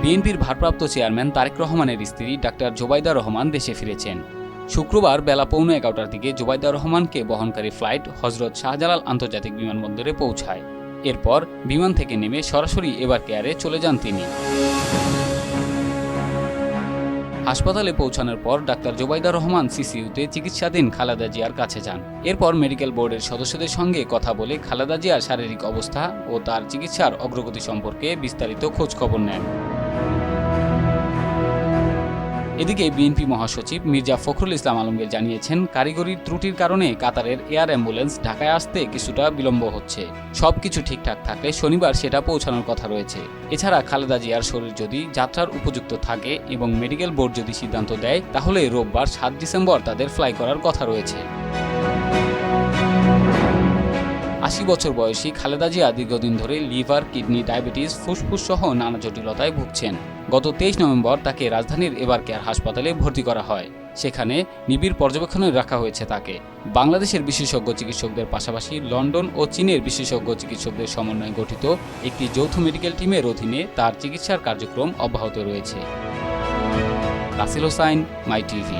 বিএনপির ভারপ্রাপ্ত চেয়ারম্যান তারেক রহমানের স্ত্রী ডাক্তার জোবাইদা রহমান দেশে ফিরেছেন। শুক্রবার বেলা 11:15টার দিকে জোবাইদা রহমানকে বহনকারী ফ্লাইট হজরত শাহজালাল আন্তর্জাতিক বিমানবন্দরে পৌঁছায়। এরপর বিমান থেকে নেমে সরাসরি এভার কেয়ারে চলে যান তিনি। হাসপাতালে পৌঁছানোর পর ডাক্তার জোবাইদা রহমান সিসিইউতে চিকিৎসাধীন খালেদা জিয়ার কাছে যান। এরপর মেডিকেল বোর্ডের সদস্যদের সঙ্গে কথা বলে খালেদা জিয়ার শারীরিক অবস্থা ও তার চিকিৎসার অগ্রগতি সম্পর্কে বিস্তারিত খোঁজ খবর নেন। এদিকে বিএনপি মহাসচিব মির্জা ফখরুল ইসলাম আলমগীর জানিয়েছেন, কারিগরি ত্রুটির কারণে কাতারের এয়ার অ্যাম্বুলেন্স ঢাকায় আসতে কিছুটা বিলম্ব হচ্ছে। সবকিছু ঠিকঠাক থাকলে শনিবার সেটা পৌঁছানোর কথা রয়েছে। এছাড়া খালেদা জিয়ার শরীর যদি যাত্রার উপযুক্ত থাকে এবং মেডিকেল বোর্ড যদি সিদ্ধান্ত দেয়, তাহলে রোববার 7 ডিসেম্বর তাদের ফ্লাই করার কথা রয়েছে। 80 বছর বয়সী খালেদা জিয়া দীর্ঘদিন ধরে লিভার, কিডনি, ডায়াবেটিস, ফুসফুস সহ নানা জটিলতায় ভুগছেন। গত 23 নভেম্বর তাকে রাজধানীর এভার কেয়ার হাসপাতালে ভর্তি করা হয়। সেখানে নিবিড় পর্যবেক্ষণে রাখা হয়েছে তাকে। বাংলাদেশের বিশেষজ্ঞ চিকিৎসকদের পাশাপাশি লন্ডন ও চীনের বিশেষজ্ঞ চিকিৎসকদের সমন্বয়ে গঠিত একটি যৌথ মেডিকেল টিমের অধীনে তার চিকিৎসার কার্যক্রম অব্যাহত রয়েছে। রাসেল হোসাইন, মাই টিভি।